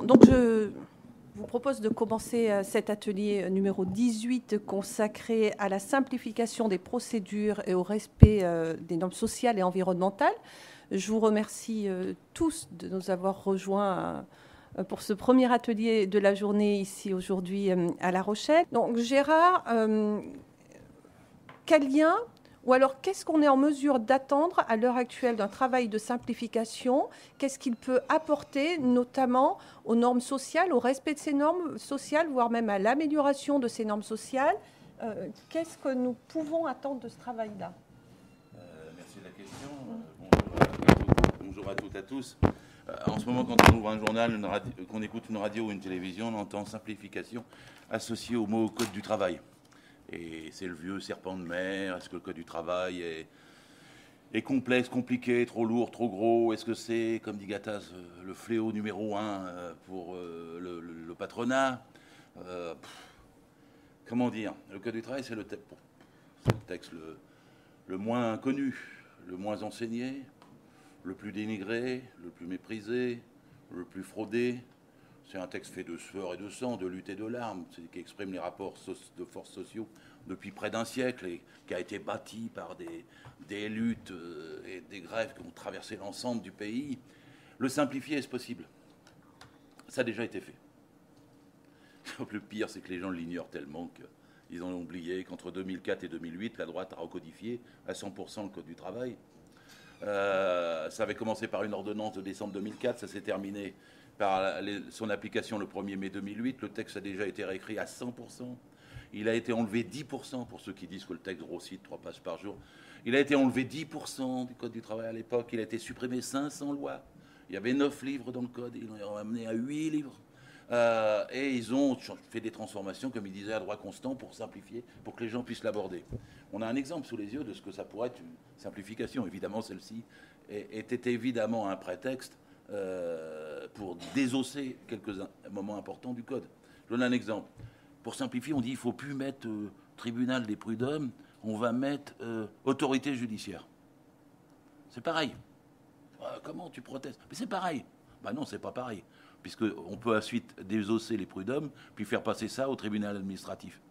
Bon, donc je vous propose de commencer cet atelier numéro 18 consacré à la simplification des procédures et au respect des normes sociales et environnementales. Je vous remercie tous de nous avoir rejoints pour ce premier atelier de la journée ici aujourd'hui à La Rochelle. Donc Gérard, quel lien ou alors qu'est-ce qu'on est en mesure d'attendre à l'heure actuelle d'un travail de simplification? Qu'est-ce qu'il peut apporter notamment aux normes sociales, au respect de ces normes sociales, voire même à l'amélioration de ces normes sociales? Qu'est-ce que nous pouvons attendre de ce travail-là? Merci de la question. Bonjour à toutes et à tous. En ce moment, quand on ouvre un journal, qu'on écoute une radio ou une télévision, on entend simplification associée au mot code du travail. Et c'est le vieux serpent de mer. Est-ce que le code du travail est complexe, compliqué, trop lourd, trop gros? Est-ce que c'est, comme dit Gattaz, le fléau numéro 1 pour le patronat? Comment dire? Le code du travail, c'est le texte le moins connu, le moins enseigné, le plus dénigré, le plus méprisé, le plus fraudé. C'est un texte fait de sueur et de sang, de lutte et de larmes, qui exprime les rapports de force sociaux depuis près d'un siècle et qui a été bâti par des luttes et des grèves qui ont traversé l'ensemble du pays. Le simplifier, est-ce possible? Ça a déjà été fait. Le pire, c'est que les gens l'ignorent tellement qu'ils en ont oublié qu'entre 2004 et 2008, la droite a recodifié à 100% le Code du travail. Ça avait commencé par une ordonnance de décembre 2004, ça s'est terminé par son application le 1er mai 2008. Le texte a déjà été réécrit à 100%. Il a été enlevé 10%, pour ceux qui disent que le texte grossit de 3 pages par jour. Il a été enlevé 10% du Code du travail à l'époque. Il a été supprimé 500 lois. Il y avait 9 livres dans le Code, ils l'ont amené à 8 livres. Et ils ont fait des transformations, comme ils disaient, à droit constant pour simplifier, pour que les gens puissent l'aborder. On a un exemple sous les yeux de ce que ça pourrait être une simplification. Évidemment, celle-ci était évidemment un prétexte pour désosser quelques moments importants du Code. Je donne un exemple. Pour simplifier, on dit qu'il ne faut plus mettre tribunal des prud'hommes, on va mettre autorité judiciaire. C'est pareil. Comment tu protestes? Mais c'est pareil. Ben non, c'est pas pareil. Puisqu'on peut ensuite désosser les prud'hommes, puis faire passer ça au tribunal administratif.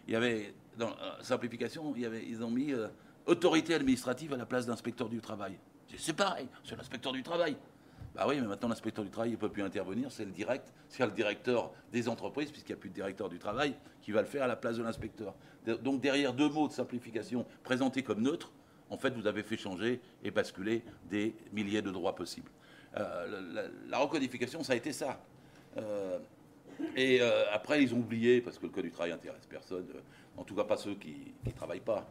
Il y avait, dans la simplification, ils ont mis autorité administrative à la place d'inspecteur du travail. C'est pareil, c'est l'inspecteur du travail. Bah oui, mais maintenant l'inspecteur du travail ne peut plus intervenir, c'est le directeur des entreprises, puisqu'il n'y a plus de directeur du travail, qui va le faire à la place de l'inspecteur. Donc derrière deux mots de simplification présentés comme neutres, en fait vous avez fait changer et basculer des milliers de droits possibles. La recodification, ça a été ça. Après, ils ont oublié, parce que le Code du travail n'intéresse personne, en tout cas pas ceux qui ne travaillent pas.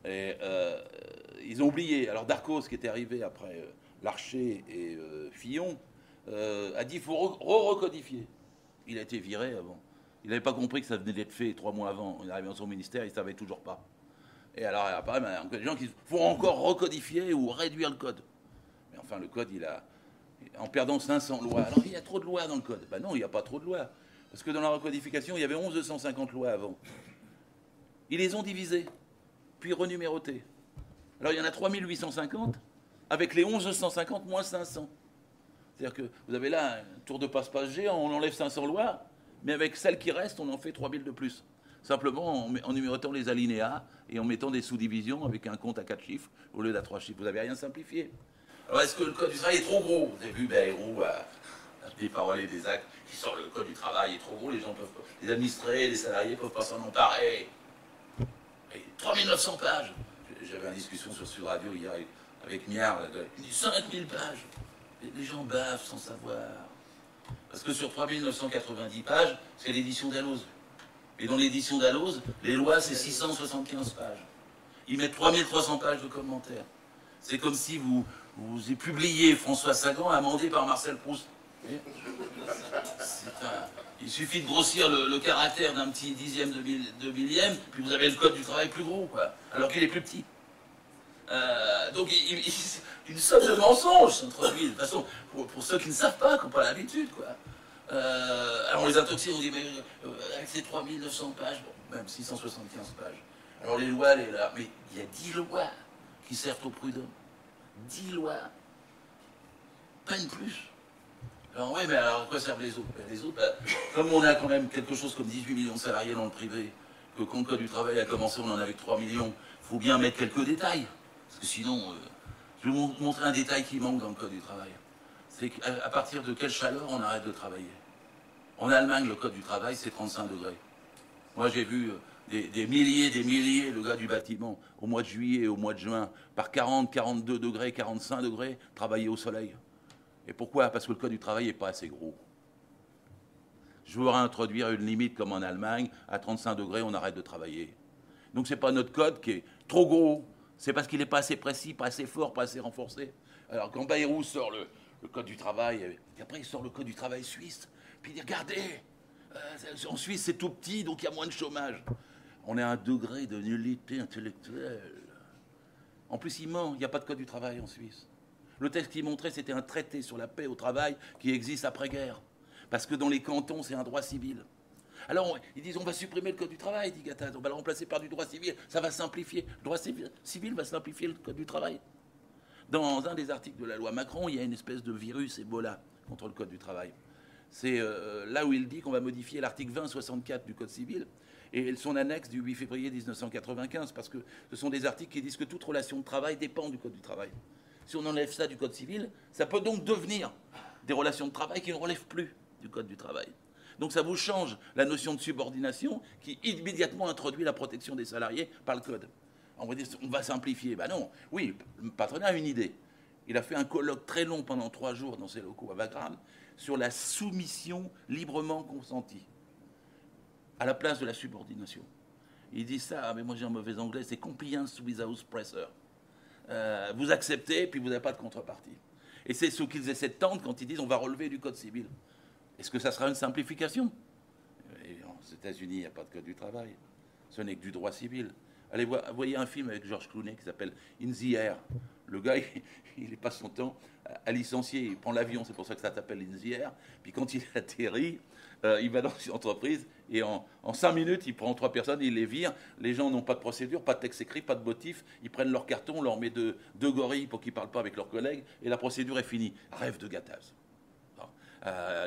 Ils ont oublié. Alors Darcos, qui était arrivé après Larcher et Fillon, a dit qu'il faut recodifier. Il a été viré avant. Il n'avait pas compris que ça venait d'être fait 3 mois avant. Il est arrivé dans son ministère, il ne savait toujours pas. Et alors après, il y a des gens qui disent qu'il faut encore recodifier ou réduire le Code. Mais enfin, le Code, en perdant 500 lois. Alors, il y a trop de lois dans le Code. Ben non, il n'y a pas trop de lois. Parce que dans la recodification, il y avait 1150 lois avant. Ils les ont divisées, puis renumérotées. Alors, il y en a 3850, avec les 1150 moins 500. C'est-à-dire que vous avez là un tour de passe-passe géant, on enlève 500 lois, mais avec celles qui restent, on en fait 3000 de plus. Simplement en numérotant les alinéas et en mettant des sous-divisions avec un compte à 4 chiffres au lieu d'à 3 chiffres. Vous n'avez rien simplifié. Alors, est-ce que le Code du travail est trop gros? Vous avez vu Bayrou, des paroles et des actes qui sortent, le Code du travail est trop gros, les administrés, les salariés ne peuvent pas s'en emparer. 3900 pages. J'avais une discussion sur Sud Radio hier avec Miard, il dit 5000 pages. Les gens bavent sans savoir. Parce que sur 3990 pages, c'est l'édition Dalloz. Et dans l'édition Dalloz, les lois, c'est 675 pages. Ils mettent 3300 pages de commentaires. C'est comme si vous avez publié François Sagan amendé par Marcel Proust. Il suffit de grossir le caractère d'un petit dixième de millième, puis vous avez le Code du travail plus gros, quoi, alors qu'il est plus petit. Donc, une somme de mensonges s'introduit. De toute façon, pour ceux qui ne savent pas, qui n'ont pas l'habitude, quoi. Alors, les intoxiques, on dit, mais avec ces 3900 pages, bon, même 675 pages. Alors, les lois, mais il y a 10 lois qui servent aux prud'hommes. 10 lois. Pas une plus. Alors oui, mais alors à quoi servent les autres? Les autres, comme on a quand même quelque chose comme 18 millions de salariés dans le privé, que quand le Code du travail a commencé, on en avait 3 millions, il faut bien mettre quelques détails. Parce que sinon, je vais vous montrer un détail qui manque dans le Code du travail. C'est qu'à partir de quelle chaleur on arrête de travailler. En Allemagne, le Code du travail, c'est 35 degrés. Moi, j'ai vu des milliers de gars du bâtiment, au mois de juillet et au mois de juin, par 40, 42 degrés, 45 degrés, travailler au soleil. Et pourquoi? Parce que le Code du travail n'est pas assez gros. Je voudrais introduire une limite comme en Allemagne, à 35 degrés, on arrête de travailler. Donc ce n'est pas notre code qui est trop gros, c'est parce qu'il n'est pas assez précis, pas assez fort, pas assez renforcé. Alors quand Bayrou sort le Code du travail, et après il sort le Code du travail suisse, puis il dit regardez, en Suisse c'est tout petit, donc il y a moins de chômage. On est à un degré de nullité intellectuelle. En plus il ment, il n'y a pas de Code du travail en Suisse. Le texte qu'il montrait, c'était un traité sur la paix au travail qui existe après-guerre. Parce que dans les cantons, c'est un droit civil. Alors, ils disent, on va supprimer le Code du travail, dit Gattaz, on va le remplacer par du droit civil, ça va simplifier. Le droit civil va simplifier le Code du travail. Dans un des articles de la loi Macron, il y a une espèce de virus Ebola contre le Code du travail. C'est là où il dit qu'on va modifier l'article 20-64 du Code civil et son annexe du 8 février 1995, parce que ce sont des articles qui disent que toute relation de travail dépend du Code du travail. Si on enlève ça du Code civil, ça peut donc devenir des relations de travail qui ne relèvent plus du Code du travail. Donc ça vous change la notion de subordination qui immédiatement introduit la protection des salariés par le Code. On va dire, on va simplifier. Ben non, oui, le patronat a une idée. Il a fait un colloque très long pendant 3 jours dans ses locaux à Wagram sur la soumission librement consentie à la place de la subordination. Il dit ça, mais moi j'ai un mauvais anglais, c'est compliance without pressure. Vous acceptez, puis vous n'avez pas de contrepartie. Et c'est ce qu'ils essaient de tendre quand ils disent on va relever du Code civil. Est-ce que ça sera une simplification? Et aux États-Unis, il n'y a pas de Code du travail. Ce n'est que du droit civil. Allez, voyez un film avec George Clooney qui s'appelle In the Air. Le gars, il n'est pas son temps à licencier. Il prend l'avion, c'est pour ça que ça s'appelle In the Air. Puis quand il atterrit, il va dans une entreprise et en 5 minutes, il prend 3 personnes, il les vire. Les gens n'ont pas de procédure, pas de texte écrit, pas de motif. Ils prennent leur carton, on leur met deux gorilles pour qu'ils ne parlent pas avec leurs collègues et la procédure est finie. Rêve de Gattaz.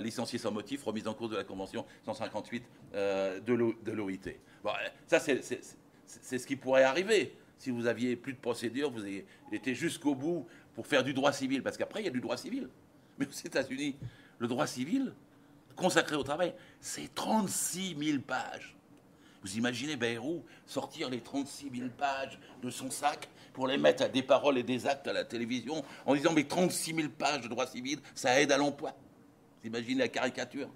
Licencié sans motif, remise en cause de la Convention 158 de l'OIT. Bon, ça, c'est ce qui pourrait arriver si vous aviez plus de procédure, vous étiez jusqu'au bout pour faire du droit civil, parce qu'après, il y a du droit civil. Mais aux États-Unis, le droit civil consacré au travail, c'est 36 000 pages. Vous imaginez Bayrou sortir les 36 000 pages de son sac pour les mettre à des paroles et des actes à la télévision en disant mais 36 000 pages de droit civil, ça aide à l'emploi. Vous imaginez la caricature?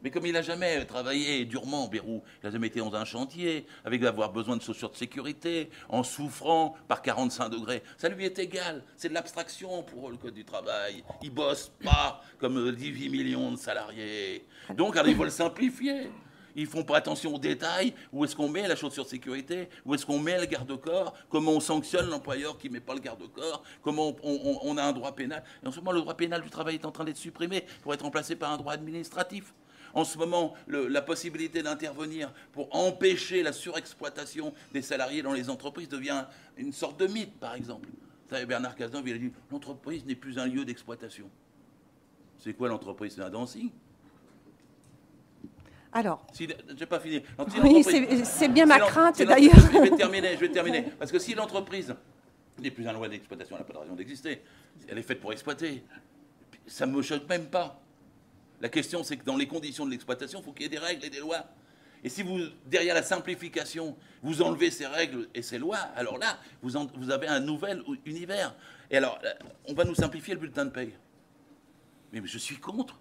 Mais comme il n'a jamais travaillé durement, Bayrou, il n'a jamais été dans un chantier, avec avoir besoin de chaussures de sécurité, en souffrant par 45 degrés, ça lui est égal. C'est de l'abstraction pour le Code du travail. Il ne bosse pas comme 18 millions de salariés. Donc, alors, ils veulent simplifier. Ils ne font pas attention aux détails. Où est-ce qu'on met la chaussure de sécurité? Où est-ce qu'on met le garde-corps? Comment on sanctionne l'employeur qui ne met pas le garde-corps? Comment on a un droit pénal? Et en ce moment, le droit pénal du travail est en train d'être supprimé pour être remplacé par un droit administratif. En ce moment, la possibilité d'intervenir pour empêcher la surexploitation des salariés dans les entreprises devient une sorte de mythe, par exemple. Vous savez, Bernard Cazeneuve, il a dit « L'entreprise n'est plus un lieu d'exploitation ». C'est quoi l'entreprise? C'est un dancing. Alors, je n'ai pas fini. Oui, c'est bien ma crainte d'ailleurs. Je vais terminer. Parce que si l'entreprise n'est plus un lieu d'exploitation, elle n'a pas de raison d'exister. Elle est faite pour exploiter. Ça ne me choque même pas. La question, c'est que dans les conditions de l'exploitation, il faut qu'il y ait des règles et des lois. Et si vous, derrière la simplification, vous enlevez ces règles et ces lois, alors là, vous avez un nouvel univers. Et alors, on va nous simplifier le bulletin de paye. Mais je suis contre.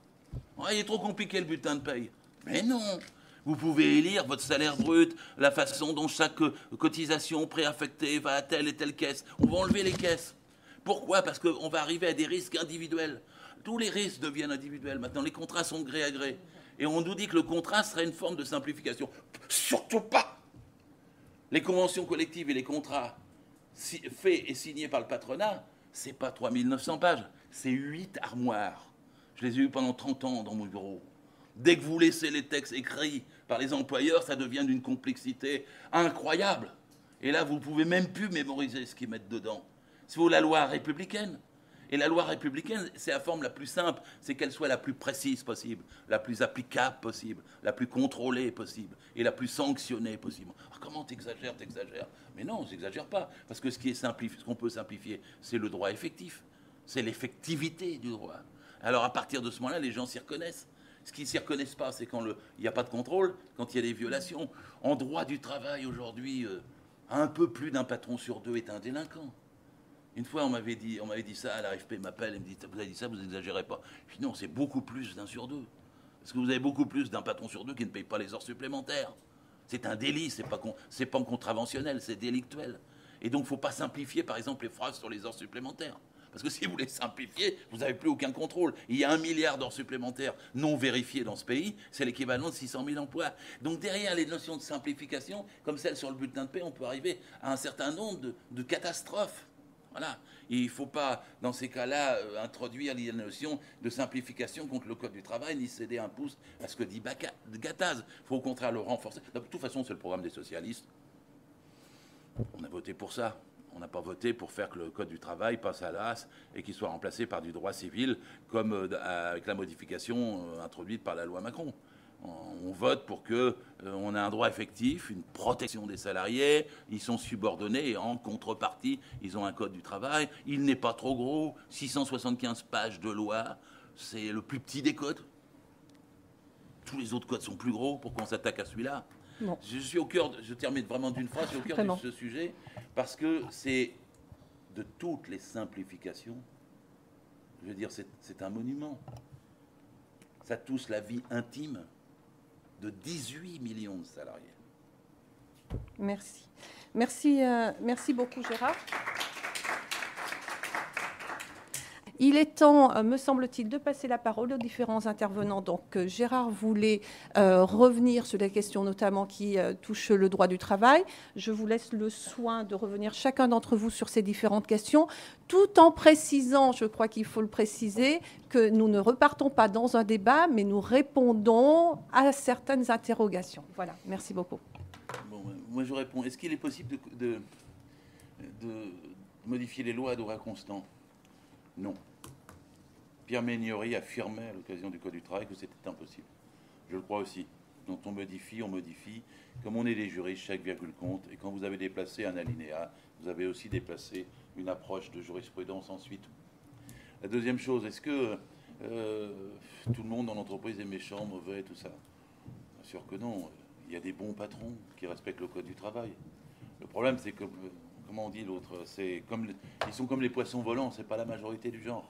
Il est trop compliqué le bulletin de paye. Mais non. Vous pouvez élire votre salaire brut, la façon dont chaque cotisation préaffectée va à telle et telle caisse. On va enlever les caisses. Pourquoi? Parce qu'on va arriver à des risques individuels. Tous les risques deviennent individuels. Maintenant, les contrats sont de gré à gré. Et on nous dit que le contrat serait une forme de simplification. Surtout pas. Les conventions collectives et les contrats faits et signés par le patronat, c'est pas 3900 pages, c'est 8 armoires. Je les ai eus pendant 30 ans dans mon bureau. Dès que vous laissez les textes écrits par les employeurs, ça devient d'une complexité incroyable. Et là, vous ne pouvez même plus mémoriser ce qu'ils mettent dedans. C'est la loi républicaine. Et la loi républicaine, c'est la forme la plus simple, c'est qu'elle soit la plus précise possible, la plus applicable possible, la plus contrôlée possible et la plus sanctionnée possible. Alors comment t'exagères? Mais non, on n'exagère pas, parce que ce qu'on peut simplifier, c'est le droit effectif, c'est l'effectivité du droit. Alors à partir de ce moment-là, les gens s'y reconnaissent. Ce qui ne s'y reconnaissent pas, c'est quand il n'y a pas de contrôle, quand il y a des violations. En droit du travail, aujourd'hui, un peu plus d'un patron sur deux est un délinquant. Une fois, on m'avait dit ça, la RFP m'appelle et me dit « Vous avez dit ça, vous n'exagérez pas ». Je dis « Non, c'est beaucoup plus d'un sur deux. Parce que vous avez beaucoup plus d'un patron sur deux qui ne paye pas les heures supplémentaires. C'est un délit, c'est pas contraventionnel, c'est délictuel. Et donc, il ne faut pas simplifier, par exemple, les phrases sur les heures supplémentaires. Parce que si vous les simplifiez, vous n'avez plus aucun contrôle. Il y a 1 milliard d'heures supplémentaires non vérifiées dans ce pays, c'est l'équivalent de 600 000 emplois. Donc derrière les notions de simplification, comme celle sur le bulletin de paie, on peut arriver à un certain nombre de catastrophes. Voilà. Et il ne faut pas, dans ces cas-là, introduire la notion de simplification contre le Code du travail, ni céder un pouce à ce que dit Gattaz. Il faut au contraire le renforcer. De toute façon, c'est le programme des socialistes. On a voté pour ça. On n'a pas voté pour faire que le Code du travail passe à l'as et qu'il soit remplacé par du droit civil, comme avec la modification introduite par la loi Macron. On vote pour qu'on ait un droit effectif, une protection des salariés, ils sont subordonnés et en contrepartie, ils ont un code du travail. Il n'est pas trop gros, 675 pages de loi, c'est le plus petit des codes. Tous les autres codes sont plus gros, pourquoi on s'attaque à celui-là? Non. Je termine vraiment d'une phrase, je suis au cœur de ce sujet, parce que c'est de toutes les simplifications, je veux dire, c'est un monument. Ça touche la vie intime de 18 millions de salariés. Merci. Merci beaucoup, Gérard. Il est temps, me semble-t-il, de passer la parole aux différents intervenants. Donc, Gérard voulait revenir sur les questions notamment qui touchent le droit du travail. Je vous laisse le soin de revenir chacun d'entre vous sur ces différentes questions, tout en précisant, je crois qu'il faut le préciser, que nous ne repartons pas dans un débat, mais nous répondons à certaines interrogations. Voilà, merci beaucoup. Bon, moi, je réponds. Est-ce qu'il est possible de modifier les lois à droit constant? Non. Pierre Méniori affirmait à l'occasion du Code du travail que c'était impossible. Je le crois aussi. Donc on modifie. Comme on est des juristes, chaque virgule compte. Et quand vous avez déplacé un alinéa, vous avez aussi déplacé une approche de jurisprudence ensuite. La deuxième chose, est-ce que tout le monde dans l'entreprise est méchant, mauvais, tout ça? Bien sûr que non. Il y a des bons patrons qui respectent le Code du travail. Le problème, c'est que... Comment on dit l'autre? Ils sont comme les poissons volants, c'est pas la majorité du genre.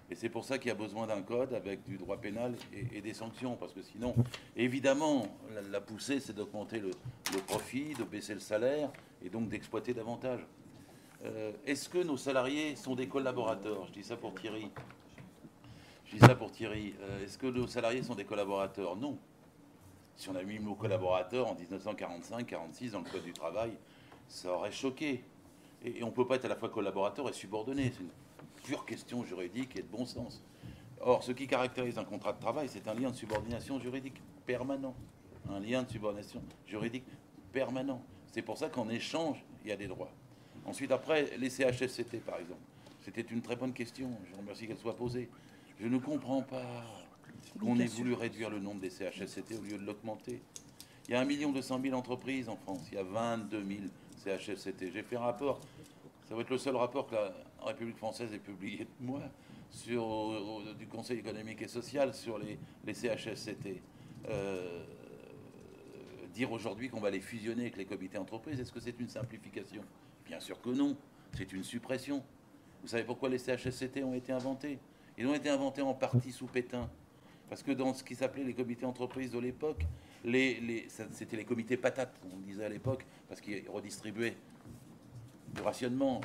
Et c'est pour ça qu'il y a besoin d'un code avec du droit pénal et des sanctions, parce que sinon, évidemment, la poussée, c'est d'augmenter le profit, de baisser le salaire, et donc d'exploiter davantage. Est-ce que nos salariés sont des collaborateurs? Je dis ça pour Thierry. Est-ce que nos salariés sont des collaborateurs? Non. Si on a mis le mot collaborateur en 1945-46 dans le Code du travail, ça aurait choqué. Et on ne peut pas être à la fois collaborateur et subordonné. C'est une pure question juridique et de bon sens. Or, ce qui caractérise un contrat de travail, c'est un lien de subordination juridique permanent. Un lien de subordination juridique permanent. C'est pour ça qu'en échange, il y a des droits. Ensuite, après, les CHSCT, par exemple. C'était une très bonne question. Je vous remercie qu'elle soit posée. Je ne comprends pas qu'on ait voulu réduire le nombre des CHSCT au lieu de l'augmenter. Il y a 1 200 000 entreprises en France. Il y a 22 000 CHSCT. J'ai fait un rapport, ça va être le seul rapport que la République française ait publié de moi, du Conseil économique et social sur les CHSCT. Dire aujourd'hui qu'on va les fusionner avec les comités entreprises, est-ce que c'est une simplification? Bien sûr que non, c'est une suppression. Vous savez pourquoi les CHSCT ont été inventés? Ils ont été inventés en partie sous Pétain. Parce que dans ce qui s'appelait les comités entreprises de l'époque, c'était les comités patates, on disait à l'époque, parce qu'ils redistribuaient du rationnement.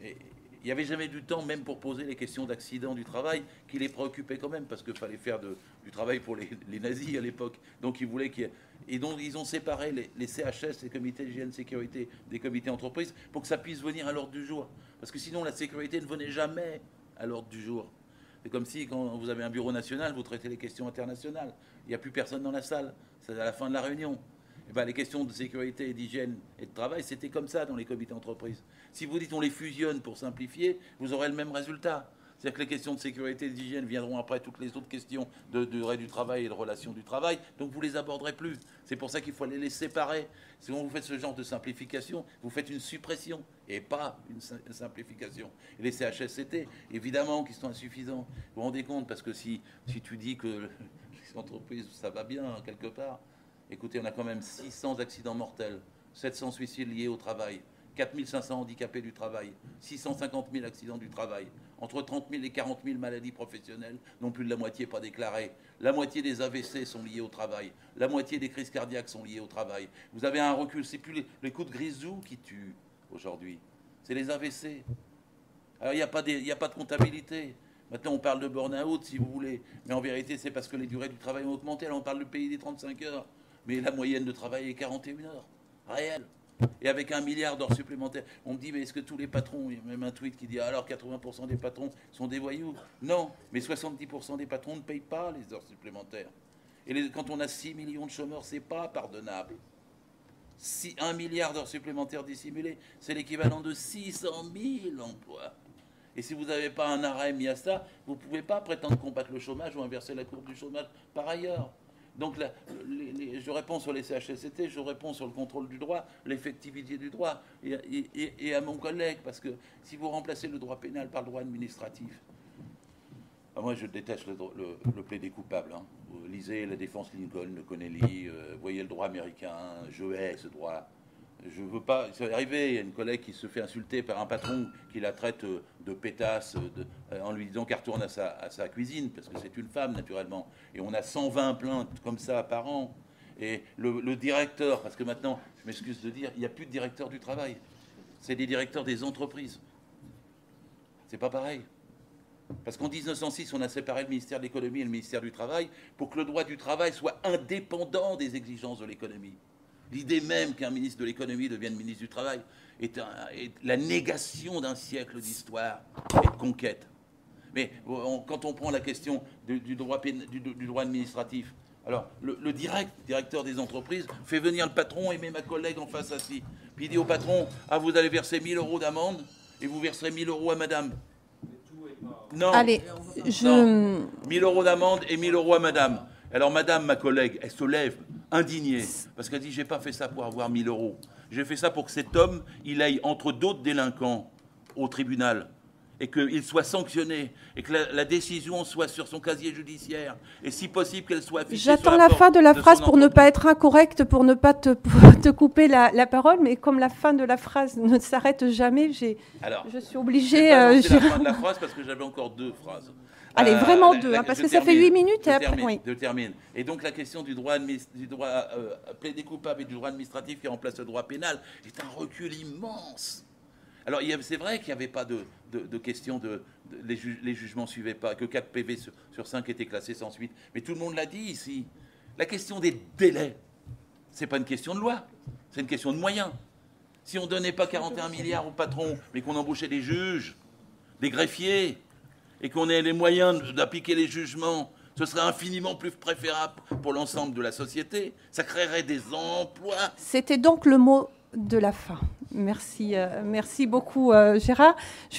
Et il n'y avait jamais du temps, même pour poser les questions d'accident du travail, qui les préoccupaient quand même, parce qu'il fallait faire du travail pour les nazis à l'époque. Donc ils voulaient qu'il y ait... Et donc ils ont séparé les CHS, les comités d'hygiène sécurité, des comités entreprises, pour que ça puisse venir à l'ordre du jour. Parce que sinon la sécurité ne venait jamais à l'ordre du jour. C'est comme si, quand vous avez un bureau national, vous traitez les questions internationales. Il n'y a plus personne dans la salle. C'est à la fin de la réunion. Eh ben, les questions de sécurité et d'hygiène et de travail, c'était comme ça dans les comités d'entreprise. Si vous dites on les fusionne pour simplifier, vous aurez le même résultat. C'est-à-dire que les questions de sécurité et d'hygiène viendront après toutes les autres questions de durée du travail et de relation du travail, donc vous ne les aborderez plus. C'est pour ça qu'il faut les séparer. Si vous faites ce genre de simplification, vous faites une suppression et pas une simplification. Et les CHSCT, évidemment, qui sont insuffisants. Vous vous rendez compte, parce que si tu dis que les entreprises, ça va bien, quelque part, écoutez, on a quand même 600 accidents mortels, 700 suicides liés au travail, 4500 handicapés du travail, 650 000 accidents du travail, entre 30 000 et 40 000 maladies professionnelles, non plus de la moitié pas déclarées. La moitié des AVC sont liés au travail. La moitié des crises cardiaques sont liées au travail. Vous avez un recul. C'est plus les coups de grisou qui tuent aujourd'hui. C'est les AVC. Alors, il n'y a pas de comptabilité. Maintenant, on parle de burn-out, si vous voulez. Mais en vérité, c'est parce que les durées du travail ont augmenté. Alors, on parle du pays des 35 heures. Mais la moyenne de travail est 41 heures. Réel. Et avec 1 milliard d'heures supplémentaires. On me dit, mais est-ce que tous les patrons, il y a même un tweet qui dit, alors 80% des patrons sont des voyous? Non, mais 70% des patrons ne payent pas les heures supplémentaires. Et quand on a 6 millions de chômeurs, c'est pas pardonnable. 1 milliard d'heures supplémentaires dissimulées, c'est l'équivalent de 600 000 emplois. Et si vous n'avez pas un arrêt mis à ça, vous ne pouvez pas prétendre combattre le chômage ou inverser la courbe du chômage par ailleurs. Donc, je réponds sur les CHSCT, je réponds sur le contrôle du droit, l'effectivité du droit, et à mon collègue, parce que si vous remplacez le droit pénal par le droit administratif, moi je déteste le plaider coupable. Hein. Lisez La défense Lincoln de Connelly, voyez le droit américain, je hais ce droit. Je veux pas. C'est arrivé, il y a une collègue qui se fait insulter par un patron qui la traite de pétasse en lui disant qu'elle retourne à sa cuisine, parce que c'est une femme, naturellement. Et on a 120 plaintes comme ça par an. Et le directeur, parce que maintenant, je m'excuse de dire, il n'y a plus de directeur du travail. C'est des directeurs des entreprises. C'est pas pareil. Parce qu'en 1906, on a séparé le ministère de l'économie et le ministère du travail pour que le droit du travail soit indépendant des exigences de l'économie. L'idée même qu'un ministre de l'économie devienne ministre du travail est la négation d'un siècle d'histoire et de conquête. Mais quand on prend la question du droit administratif, alors le directeur des entreprises fait venir le patron et met ma collègue en face assis. Puis il dit au patron, vous allez verser 1 000 € d'amende et vous verserez 1 000 € à madame. Non, allez, non. 1 000 € d'amende et 1 000 € à madame. Alors madame, ma collègue, elle se lève, indignée, parce qu'elle dit, j'ai pas fait ça pour avoir 1 000 €. J'ai fait ça pour que cet homme, il aille entre d'autres délinquants au tribunal, et qu'il soit sanctionné, et que la décision soit sur son casier judiciaire, et si possible qu'elle soit affichée. J'attends la fin de la phrase pour ne pas être incorrecte, pour ne pas te couper la parole, mais comme la fin de la phrase ne s'arrête jamais, je suis obligée... C'est la fin de la phrase parce que j'avais encore 2 phrases. Allez, vraiment 2, parce que ça fait 8 minutes et après... Oui. Je termine. Et donc la question du droit plaider coupable et du droit administratif qui remplace le droit pénal est un recul immense. Alors c'est vrai qu'il n'y avait pas de question les jugements ne suivaient pas, que 4 PV sur 5 étaient classés sans suite. Mais tout le monde l'a dit ici. La question des délais, ce n'est pas une question de loi, c'est une question de moyens. Si on ne donnait pas 41 milliards au patron, mais qu'on embauchait des juges, des greffiers, et qu'on ait les moyens d'appliquer les jugements, ce serait infiniment plus préférable pour l'ensemble de la société. Ça créerait des emplois. C'était donc le mot de la fin. Merci beaucoup, Gérard.